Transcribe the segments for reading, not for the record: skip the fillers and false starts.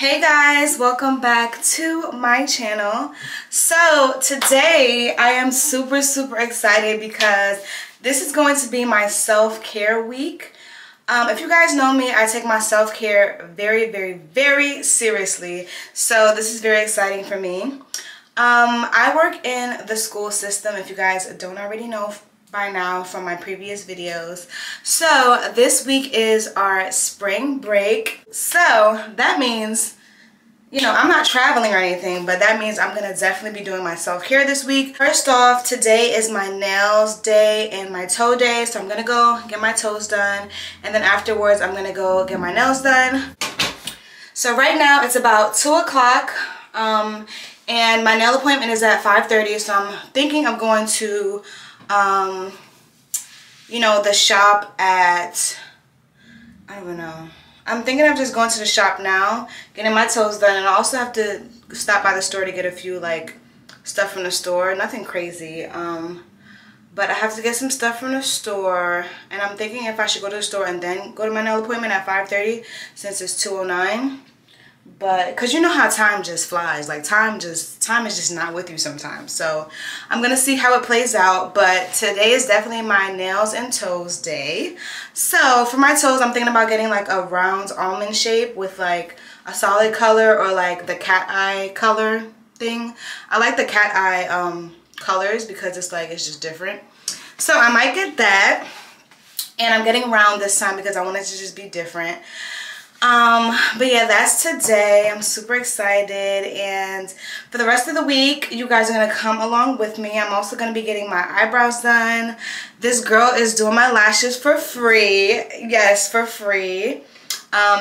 Hey guys, welcome back to my channel. So today I am super excited because this is going to be my self-care week. If you guys know me, I take my self-care very seriously, so this is very exciting for me. I work in the school system, if you guys don't already know by now from my previous videos. So this week is our spring break. So that means, you know, I'm not traveling or anything, but that means I'm gonna definitely be doing my self-care this week. First off, today is my nails day and my toe day, so I'm gonna go get my toes done, and then afterwards I'm gonna go get my nails done. So right now it's about 2 o'clock, and my nail appointment is at 5:30, so I'm thinking I'm going to you know, the shop at, I don't know. I'm thinking of just going to the shop now, getting my toes done, and I also have to stop by the store to get a few like stuff from the store. Nothing crazy, but I have to get some stuff from the store, and I'm thinking if I should go to the store and then go to my nail appointment at 5:30 since it's 2:09. But because you know how time just flies, like time is just not with you sometimes. So I'm gonna see how it plays out, but today is definitely my nails and toes day. So for my toes, I'm thinking about getting like a round almond shape with like a solid color, or like the cat eye color thing. I like the cat eye colors because it's like, it's just different. So I might get that, and I'm getting round this time because I want it to just be different. But yeah, that's today. I'm super excited, and for the rest of the week you guys are gonna come along with me. I'm also gonna be getting my eyebrows done. This girl is doing my lashes for free. Yes, for free.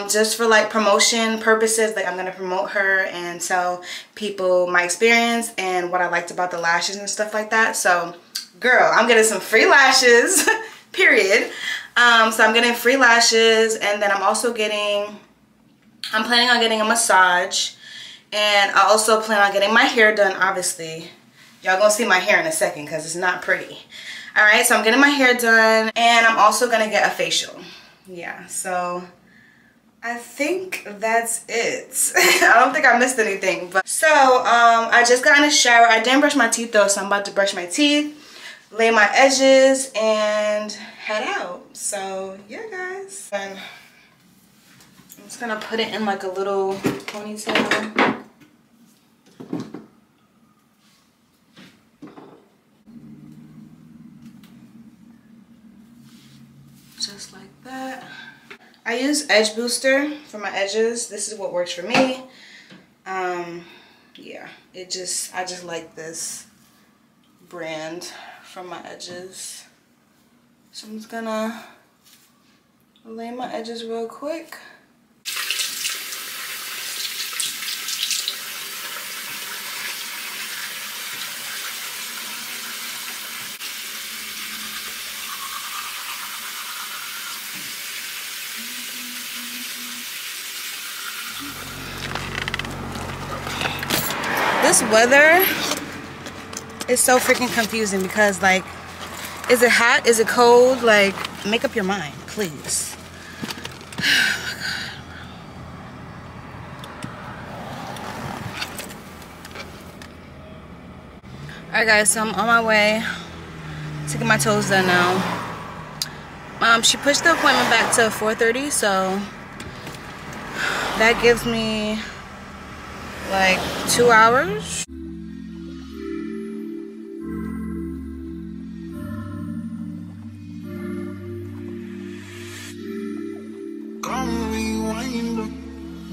Just for like promotion purposes. Like, I'm gonna promote her and tell people my experience and what I liked about the lashes and stuff like that. So girl, I'm getting some free lashes period. So I'm getting free lashes, and then I'm also I'm planning on getting a massage, and I also plan on getting my hair done, obviously. Y'all gonna see my hair in a second because it's not pretty. Alright, so I'm getting my hair done, and I'm also gonna get a facial. Yeah, so I think that's it. I don't think I missed anything. But so I just got in the shower. I didn't brush my teeth though, so I'm about to brush my teeth, lay my edges, and head out. So yeah guys, and I'm just gonna put it in like a little ponytail. Just like that. I use edge booster for my edges. This is what works for me. Yeah, I just like this brand for my edges. So I'm just gonna lay my edges real quick. This weather is so freaking confusing because, like, is it hot? Is it cold? Like, make up your mind, please. Oh my God. Alright guys, so I'm on my way to get my toes done now. She pushed the appointment back to 4:30, so that gives me like 2 hours.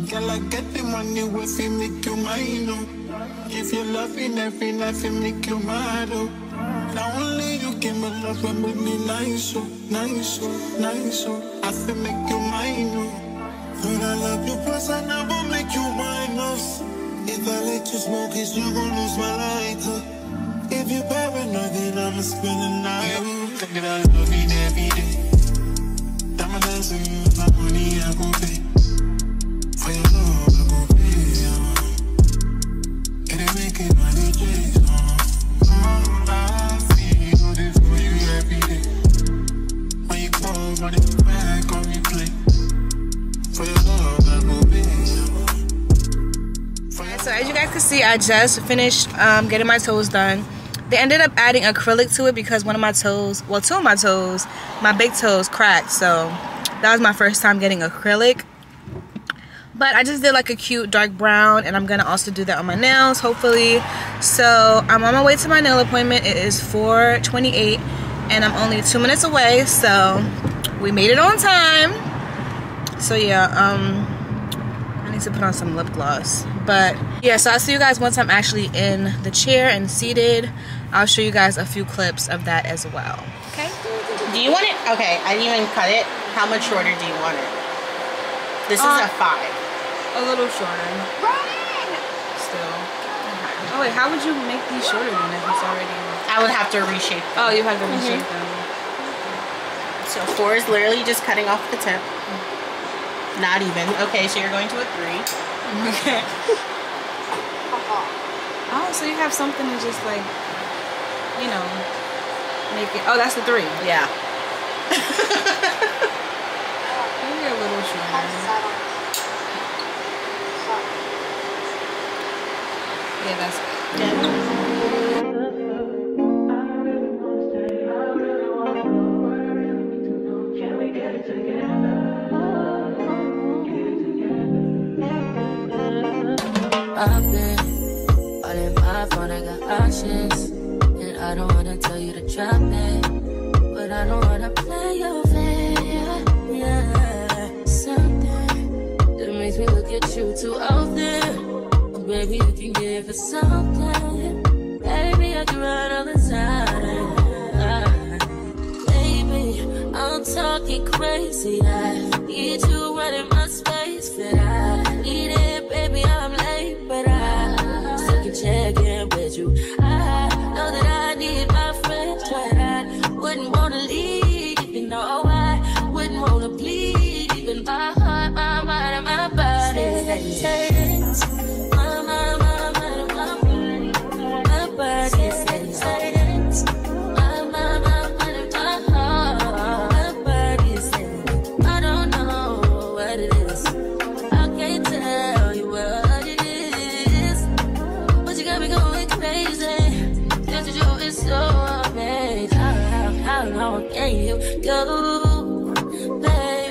Girl, I get the money with you, make you mine, oh. If you're loving every night, you make you mad, oh. Now only you give me love and make me nice, oh, nice, oh, nice, oh. I feel make you mine, oh. When I love you, plus I never make you minus. If I let you smoke it, you gon' lose my lighter. If you paranoid, then I'ma spend the night. Thinking I love you every day. Diamond dance with you, my money I gon' pay. For your love, I gon' pay. Can I make it money, chase? I feel this for you every day. When you call, running back on replay. For your love, I gon' pay. So as you guys can see, I just finished getting my toes done. They ended up adding acrylic to it because one of my toes, well, two of my toes, my big toes cracked. So that was my first time getting acrylic. But I just did like a cute dark brown, and I'm gonna also do that on my nails, hopefully. So I'm on my way to my nail appointment. It is 4:28, and I'm only 2 minutes away. So we made it on time. So yeah, I need to put on some lip gloss. But yeah, so I'll see you guys once I'm actually in the chair and seated. I'll show you guys a few clips of that as well. Okay. Do you want it? Okay, I didn't even cut it. How much shorter do you want it? This is a 5. A little shorter. Still. Okay. Oh wait, how would you make these shorter then if it's already? I would have to reshape them. Oh, you have to reshape them. So 4 is literally just cutting off the tip. Not even. Okay, so you're going to a 3. Okay. Oh, so you have something to just like, you know, make it. Oh, that's the 3. Yeah. Maybe a little shorter. Yeah, that's good. Yeah. I've been all in my phone, I got options, and I don't wanna tell you to drop it, but I don't wanna play your fair. Yeah, something that makes me look at you too often. Baby, you can give it something. Baby, I can run all the time. Baby, I'm talking crazy. I need you running my space, but I need it. Baby, I'm late, but I still can check in with you. I know that I need my friends, but I wouldn't wanna leave. You know, I wouldn't wanna bleed. Even my heart, my mind, and my body says.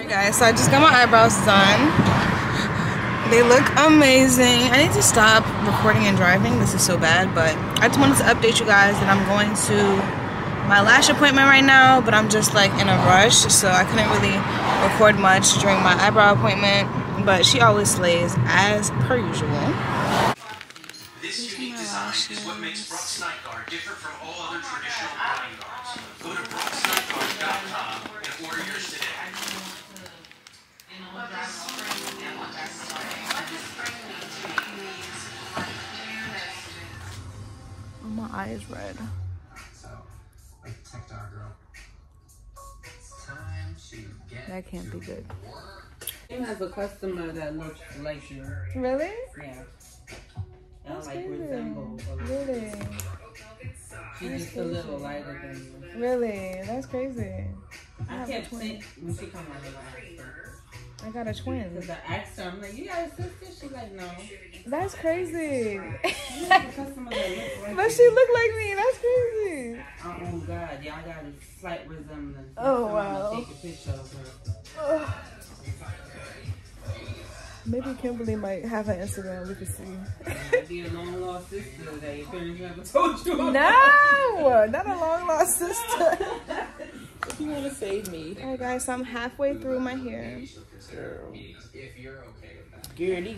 Guys, so I just got my eyebrows done. They look amazing. I need to stop recording and driving. This is so bad, but I just wanted to update you guys that I'm going to my lash appointment right now, but I'm just like in a rush, so I couldn't really record much during my eyebrow appointment, but she always slays as per usual. This unique design is what makes Brooks Night Guard different from all other traditional drying guards. Go to brooksnightguard.com and order yours today. Oh, my eye is red. That can't be good. She has a customer that looks like you. Really? Yeah. That's like crazy. resemble. Really? She's That's just a little lighter than you. Really? That's crazy. I kept saying when she come out of the house. I got a twin. Because I asked her, I'm like, you got a sister? She's like, no. That's crazy. She has a customer that looks like But she looked like me. That's crazy. Oh, God. Y'all got a slight resemblance. Oh, wow. Take a picture of her. Ugh. Maybe Kimberly might have an Instagram. We can see. Might be a long lost sister that your parents never told you about. No, not a long lost sister. If you want to save me. Alright guys, so I'm halfway through my hair. Girl. If you're okay with that. Girly.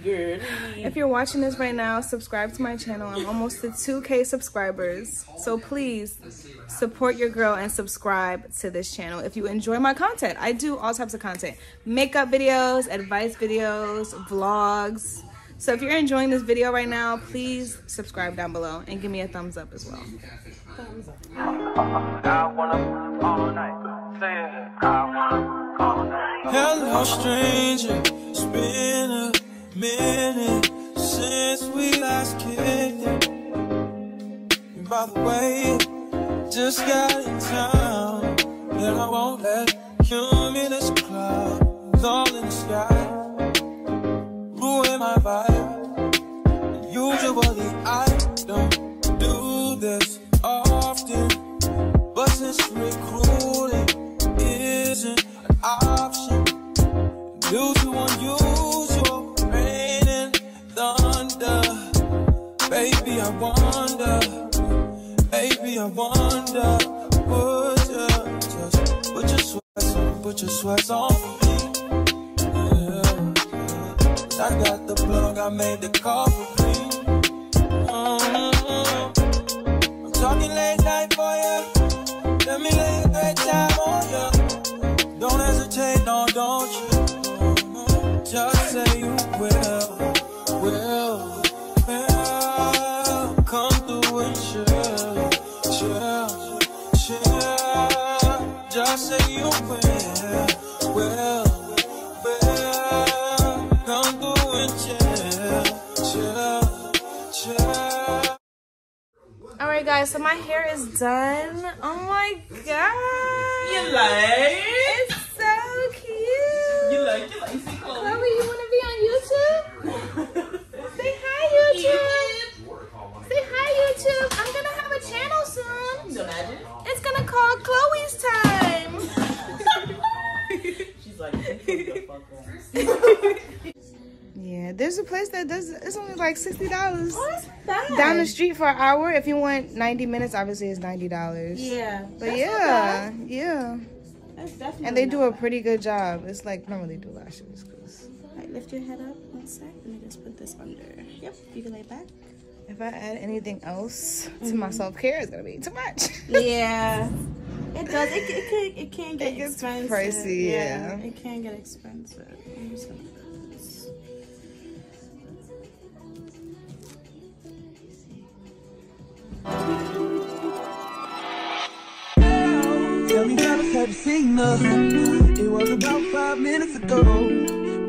If you're watching this right now, subscribe to my channel. I'm almost to 2K subscribers. So please support your girl and subscribe to this channel if you enjoy my content. I do all types of content. Makeup videos, advice videos, vlogs. So if you're enjoying this video right now, please subscribe down below and give me a thumbs up as well. Thumbs up. Hello, stranger. It's been a minute since we last kicked it. And by the way, just got in town, and I won't let cumulus clouds all in the sky ruin my vibe. And you Baby, I wonder, would you just put your sweats on for me? Yeah. I got the plug, I made the coffee. I'm talking late night for you. Let me lay a great time on you. Don't hesitate, no, don't you? Just say you will. Come through and chill. Just say you will. Come through and chill. Alright guys, so my hair is done. Oh my god. You like? It's so cute. You like see Chloe? Chloe, you want to be on YouTube? Say hi, YouTube. Say hi, YouTube. I'm going to have a channel soon. Imagine. It's going to call Chloe's Time. She's like, the fuck on. Yeah, there's a place that does, it's only like $60. Oh, that's bad. Down the street for an hour. If you want 90 minutes, obviously it's $90. Yeah. But yeah. That's definitely. And they do a pretty good job. It's like, normally do lashes. Alright, lift your head up one sec. Let me just put this under. Yep, you can lay back. If I add anything else to my self-care, it's gonna be too much. Yeah. It does. It can get expensive. Pricey, yeah. It can get expensive. I'm just gonna put this. Tell me how have you seen her? It was about 5 minutes ago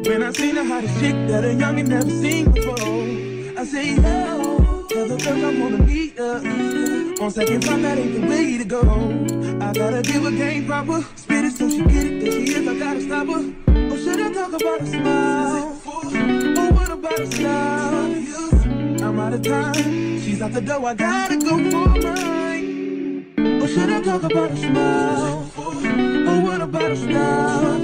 when I seen her hottest chick that a youngin' never seen before. I say, yo, tell the girls I wanna meet her. On second thought, that ain't the way to go. I gotta give her game proper, spit it so she get it. There she is, I gotta stop her. Or should I talk about a smile? Or what about a style? I'm out of time, she's out the door, I gotta go for mine. Or should I talk about a smile? Or what about a style?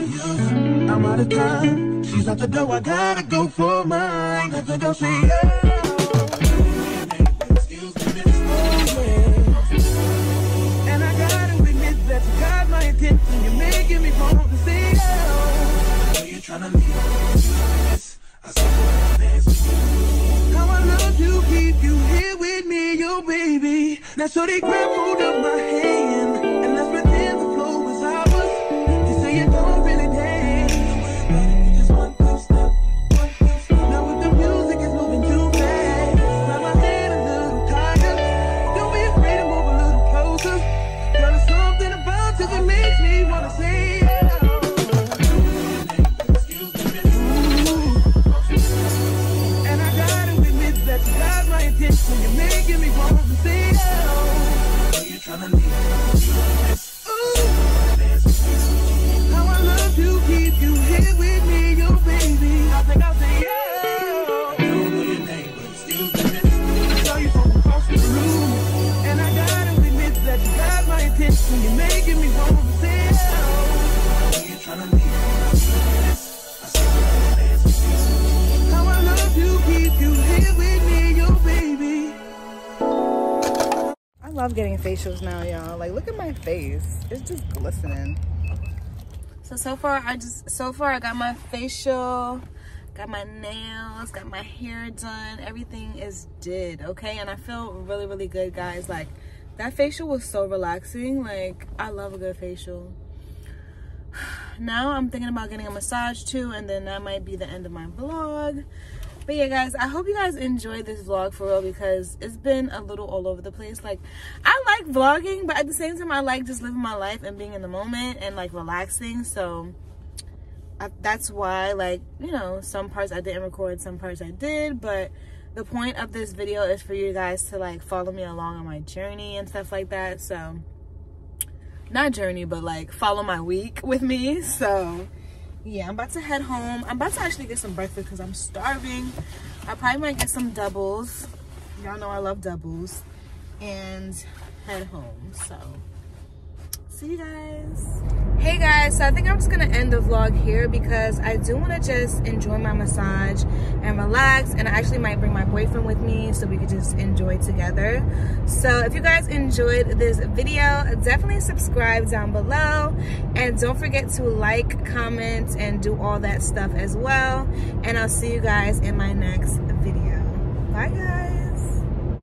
I'm out of time, she's out the door, I gotta go for mine. Let the girl say, yeah. And I gotta admit that you got my attention, you're making me want to say, yeah. I know you're trying to leave this. I saw you dance with you. How I love to keep you here with me, yo baby. Now so they grab hold of my hand and let's pretend the flow was ours. You say you don't really dance, just one good step. Now with the music is moving too fast, now my head a little tired. Don't be afraid to move a little closer. Girl, there's something about you that makes me wanna say yeah. And I gotta admit that you got my attention, you're making me want to say yeah. You're trying to leave this. How I love to keep you here with me, yo baby. I think I'll say yeah. I don't know your name, but excuse me, miss. I saw you from across the room. And I gotta admit that you got my attention, you're making me want to say yeah. You're trying to leave this. I see you dance with you. How I love to keep you here with me, yo baby. I love getting facials now, y'all. Like, look at my face. It's just glistening. So far I got my facial, got my nails, got my hair done. Everything is did, okay? And I feel really, really good, guys. Like, that facial was so relaxing. Like, I love a good facial. Now I'm thinking about getting a massage too, and then that might be the end of my vlog. But yeah, guys, I hope you guys enjoyed this vlog for real, because it's been a little all over the place. Like, I like vlogging, but at the same time I like just living my life and being in the moment and like relaxing. So that's why, like, you know, some parts I didn't record, some parts I did. But the point of this video is for you guys to like follow me along on my journey and stuff like that. So not journey, but like follow my week with me. So yeah, I'm about to head home. I'm about to actually get some breakfast because I'm starving. I probably might get some doubles. Y'all know I love doubles. And head home. So see you guys. Hey guys, so I think I'm just gonna end the vlog here because I do want to just enjoy my massage and relax, and I actually might bring my boyfriend with me so we could just enjoy together. So if you guys enjoyed this video, definitely subscribe down below, and don't forget to like, comment, and do all that stuff as well. And I'll see you guys in my next video. Bye guys.